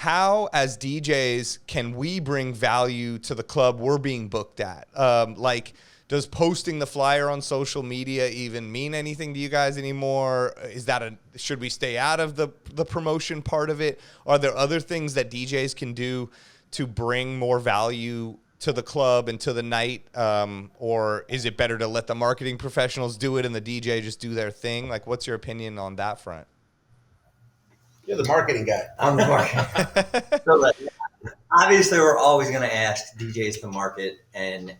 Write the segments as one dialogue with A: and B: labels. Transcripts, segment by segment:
A: how, as DJs, can we bring value to the club we're being booked at? Like, does posting the flyer on social media even mean anything to you guys anymore? Should we stay out of the promotion part of it? Are there other things that DJs can do to bring more value to the club and to the night? Or is it better to let the marketing professionals do it and the DJ just do their thing? Like, what's your opinion on that front?
B: You're the marketing guy.
C: I'm the marketing. So, obviously, we're always going to ask DJs to market and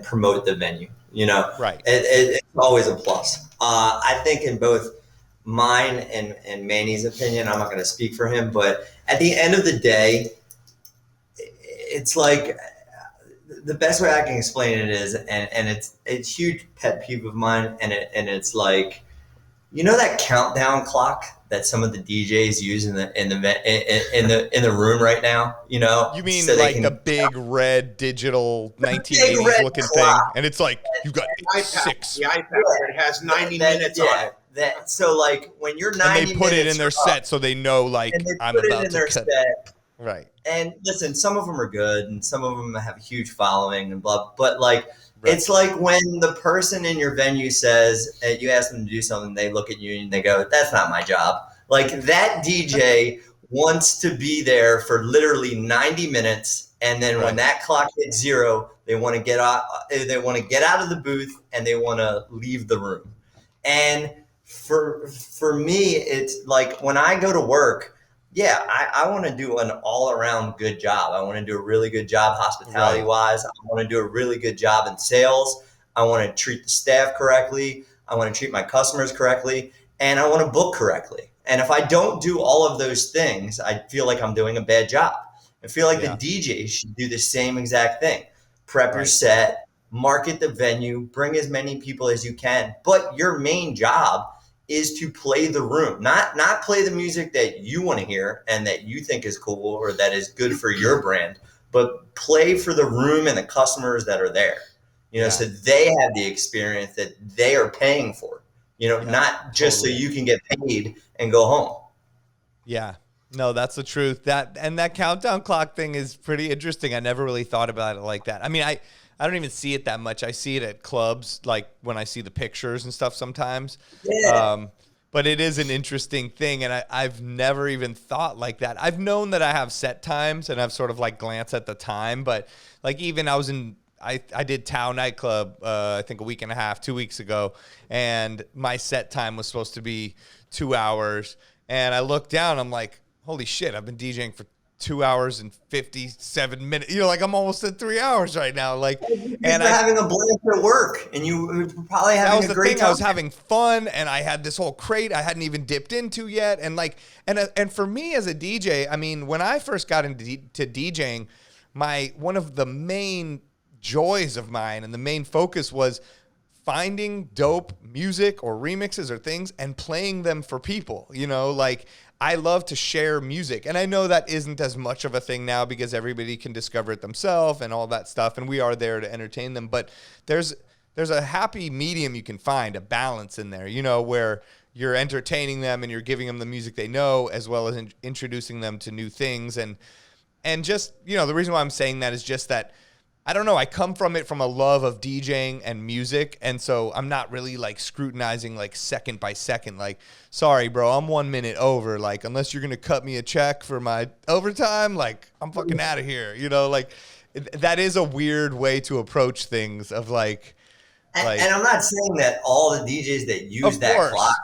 C: promote the venue. You know,
A: right?
C: It's always a plus. I think in both mine and Manny's opinion, I'm not going to speak for him, but at the end of the day, it's like the best way I can explain it is, and it's a huge pet peeve of mine, and it's like, you know, that countdown clock that some of the DJs use in the room right now, you know?
A: You mean so like the big red digital 1980s looking thing, and it's like you've got six.
B: The iPad it has 90 minutes on it.
C: So like when you're 90 minutes,
A: and they put it in their set so they know like I'm about to cut.
C: Set.
A: Right.
C: And listen, some of them are good, and some of them have a huge following and blah. But like, it's like when the person in your venue says, you ask them to do something, they look at you and they go, "That's not my job." Like that DJ wants to be there for literally 90 minutes, and then when that clock hits 0, they want to get out. They want to get out of the booth and they want to leave the room. And for me, it's like when I go to work. Yeah, I want to do an all-around good job. I want to do a really good job hospitality-wise. I want to do a really good job in sales. I want to treat the staff correctly. I want to treat my customers correctly. And I want to book correctly. And if I don't do all of those things, I feel like I'm doing a bad job. I feel like the DJ should do the same exact thing. Prep your set, market the venue, bring as many people as you can. But your main job is to play the room, not play the music that you want to hear and that you think is cool or that is good for your brand, but play for the room and the customers that are there, you know, so they have the experience that they are paying for, you know, not just so you can get paid and go home.
A: Yeah, no, that's the truth. That countdown clock thing is pretty interesting. I never really thought about it like that. I mean, I don't even see it that much. I see it at clubs, like when I see the pictures and stuff sometimes. Yeah. But it is an interesting thing, and I've never even thought like that. I've known that I have set times, and I've sort of like glanced at the time. But like even I did Tao nightclub, I think a week and a half, 2 weeks ago, and my set time was supposed to be 2 hours. And I looked down, I'm like, holy shit, I've been DJing for 2 hours and 57 minutes. You know, like I'm almost at 3 hours right now. Like,
C: and having a blast at work, and you were probably having a great time.
A: I was having fun, and I had this whole crate I hadn't even dipped into yet. And like, and for me as a DJ, I mean, when I first got into DJing, one of the main joys of mine and the main focus was finding dope music or remixes or things and playing them for people. You know, like, I love to share music, and I know that isn't as much of a thing now because everybody can discover it themselves and all that stuff, and we are there to entertain them. But there's a happy medium you can find, a balance in there, you know, where you're entertaining them and you're giving them the music they know as well as introducing them to new things. And just, you know, the reason why I'm saying that is just that, I don't know, I come from it from a love of DJing and music, and so I'm not really like scrutinizing like second by second, like, sorry bro, I'm 1 minute over, like unless you're gonna cut me a check for my overtime, like I'm fucking out of here, you know. Like that is a weird way to approach things of like
C: and I'm not saying that all the DJs that use that clock,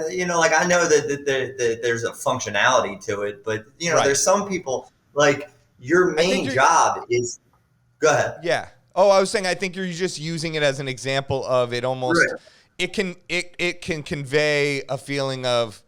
C: you know, like I know that there's a functionality to it, but you know, there's some people, like your main job is. Go ahead.
A: Yeah. Oh, I was saying, I think you're just using it as an example of it almost. It can convey a feeling of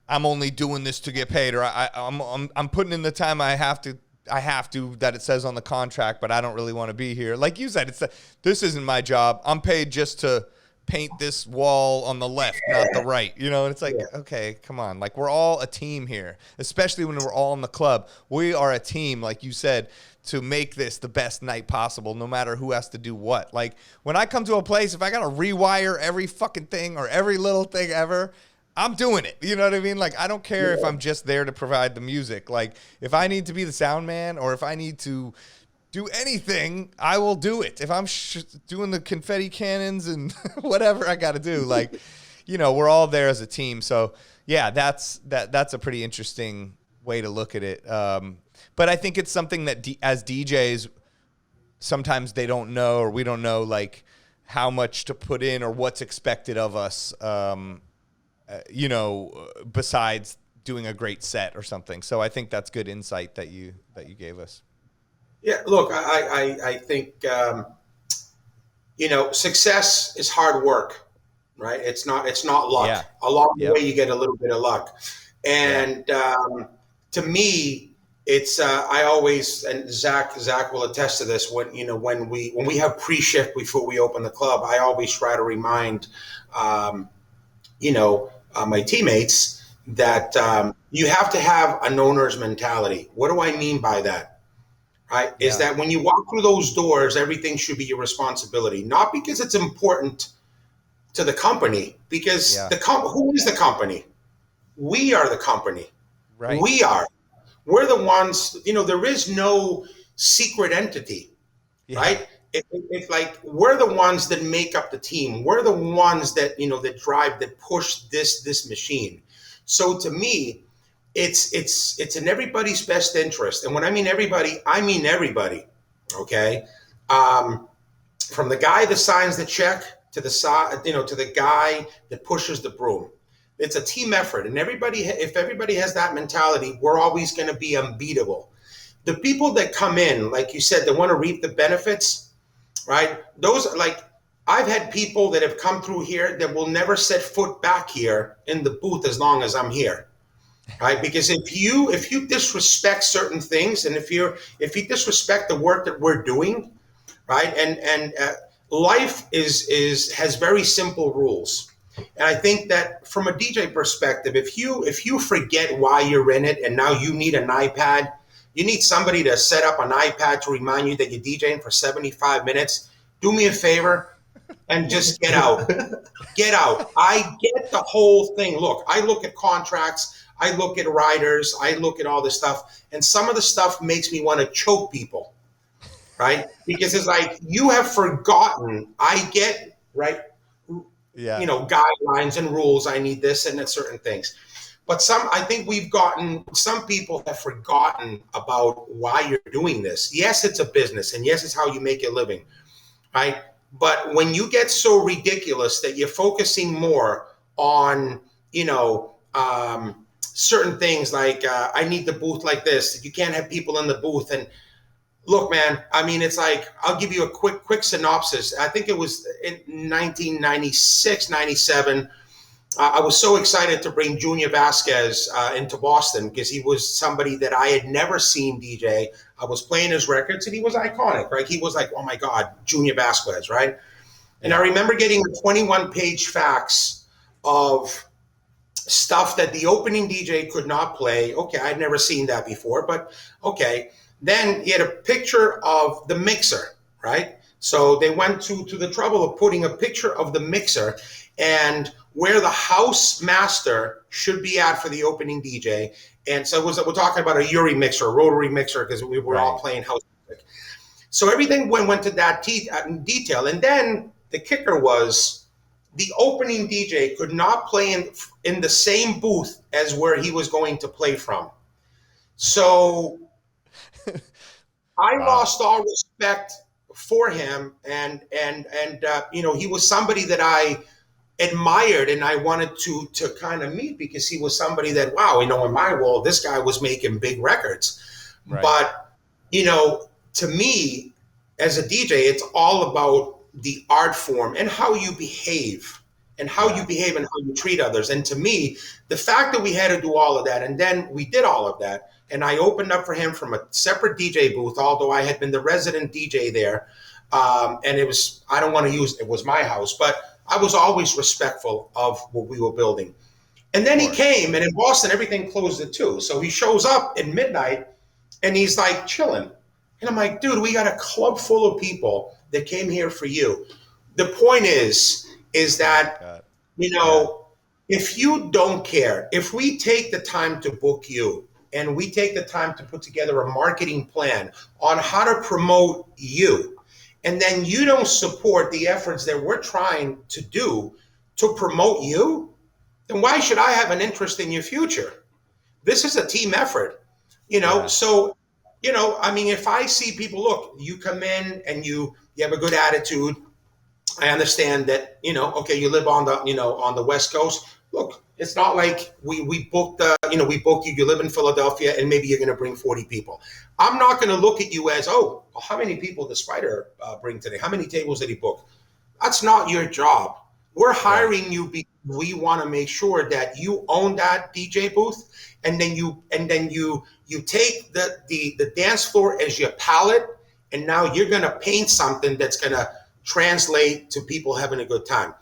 A: I'm only doing this to get paid, or I'm putting in the time I have to that it says on the contract, but I don't really want to be here. Like you said, this isn't my job. I'm paid just to paint this wall on the left, not the right. You know, and it's like, okay, come on. Like we're all a team here, especially when we're all in the club. We are a team, like you said, to make this the best night possible, no matter who has to do what. Like when I come to a place, if I got to rewire every fucking thing or every little thing ever, I'm doing it. You know what I mean? Like, I don't care if I'm just there to provide the music. Like, if I need to be the sound man or if I need to do anything, I will do it. If I'm doing the confetti cannons and whatever I got to do, like, you know, we're all there as a team. So yeah, that's a pretty interesting way to look at it. But I think it's something that as DJs, sometimes they don't know, or we don't know, like, how much to put in or what's expected of us, you know, besides doing a great set or something. So I think that's good insight that you gave us.
B: Yeah, look, I think, you know, success is hard work, right? It's not luck.
A: Yeah.
B: Along the way, you get a little bit of luck. And to me, it's I always, and Zach will attest to this, when we have pre-shift before we open the club, I always try to remind my teammates that you have to have an owner's mentality. What do I mean by that? Right? Is that when you walk through those doors, everything should be your responsibility, not because it's important to the company, because who is the company? We are the company.
A: Right.
B: We're the ones, there is no secret entity, right? It's like, we're the ones that make up the team. We're the ones that, that drive, that push this machine. So to me, it's in everybody's best interest. And when I mean everybody, I mean everybody. Okay. From the guy that signs the check to the side, to the guy that pushes the broom. It's a team effort, and if everybody has that mentality, we're always going to be unbeatable. The people that come in, like you said, that want to reap the benefits, right? Those, like, I've had people that have come through here that will never set foot back here in the booth as long as I'm here, right? Because if you disrespect certain things, and if you disrespect the work that we're doing, right? And life has very simple rules. And I think that from a DJ perspective, if you forget why you're in it, and now you need an iPad, you need somebody to set up an iPad to remind you that you're DJing for 75 minutes, do me a favor and just get out. Get out. I get the whole thing. Look, I look at contracts, I look at riders, I look at all this stuff, and some of the stuff makes me want to choke people, right? Because it's like, you have forgotten. I get, right? Guidelines and rules. I need this and certain things. But I think some people have forgotten about why you're doing this. Yes, it's a business, and yes, it's how you make a living, right? But when you get so ridiculous that you're focusing more on, certain things like, I need the booth like this. You can't have people in the booth. And look, man, I mean, it's like, I'll give you a quick synopsis. I think it was in 1996, 97. I was so excited to bring Junior Vasquez into Boston, because he was somebody that I had never seen DJ. I was playing his records, and he was iconic, right? He was like, oh my God, Junior Vasquez, right? And I remember getting a 21-page fax of stuff that the opening DJ could not play. Okay, I'd never seen that before, but okay. Then he had a picture of the mixer, right? So they went to the trouble of putting a picture of the mixer and where the house master should be at for the opening DJ. And so we're talking about a Uri mixer, a rotary mixer, because we were all playing house music. So everything went to that detail. And then the kicker was, the opening DJ could not play in the same booth as where he was going to play from. So I lost all respect for him, and he was somebody that I admired and I wanted to kind of meet, because he was somebody that, wow, in my world, this guy was making big records. Right. But to me, as a DJ, it's all about the art form and how you behave, and how you behave and how you treat others. And to me, the fact that we had to do all of that, and then we did all of that, and I opened up for him from a separate DJ booth, although I had been the resident DJ there. And it was my house, but I was always respectful of what we were building. And then he came, and in Boston, everything closed at 2. So he shows up at midnight, and he's like chilling. And I'm like, dude, we got a club full of people that came here for you. The point is that, if you don't care, if we take the time to book you and we take the time to put together a marketing plan on how to promote you, and then you don't support the efforts that we're trying to do to promote you, then why should I have an interest in your future? This is a team effort, you know?
A: Yeah.
B: So, you know, I mean, if I see people, look, you come in and you have a good attitude. I understand that, you know, okay, you live on the, you know, on the West Coast. Look, it's not like we booked, we booked you, you live in Philadelphia and maybe you're going to bring 40 people. I'm not going to look at you as, oh, well, how many people did Spider bring today? How many tables did he book? That's not your job. We're hiring you because we want to make sure that you own that DJ booth, and then you take the dance floor as your palette, and now you're going to paint something that's going to translate to people having a good time.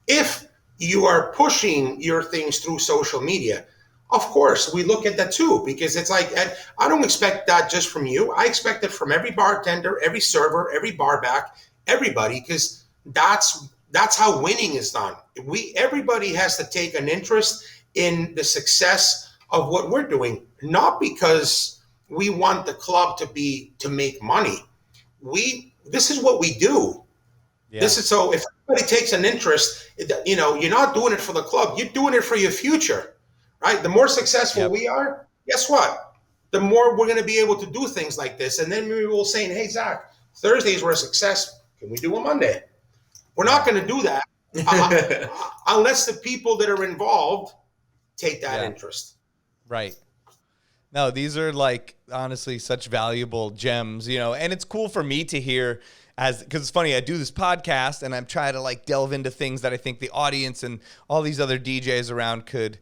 B: If you are pushing your things through social media, of course, we look at that too, because it's like, I don't expect that just from you. I expect it from every bartender, every server, every bar back, everybody, because that's how winning is done. Everybody has to take an interest in the success of what we're doing, not because we want the club to make money. This is what we do. Yeah. This is, so if everybody takes an interest, you know, you're not doing it for the club, you're doing it for your future, right? The more successful we are, guess what? The more we're going to be able to do things like this. And then maybe we'll say, hey, Zach, Thursdays were a success. Can we do a Monday? We're not going to do that unless the people that are involved take that interest.
A: Right. No, these are like, honestly, such valuable gems, you know, and it's cool for me to hear because it's funny, I do this podcast and I'm trying to like delve into things that I think the audience and all these other DJs around could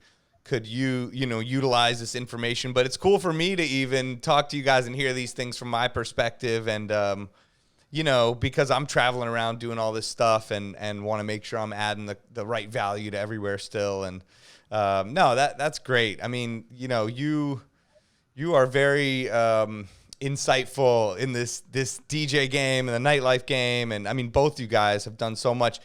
A: utilize this information. But it's cool for me to even talk to you guys and hear these things from my perspective. And, you know, because I'm traveling around doing all this stuff and want to make sure I'm adding the right value to everywhere still. And no, that's great. I mean, you know, you are very insightful in this DJ game and the nightlife game. And I mean, both you guys have done so much.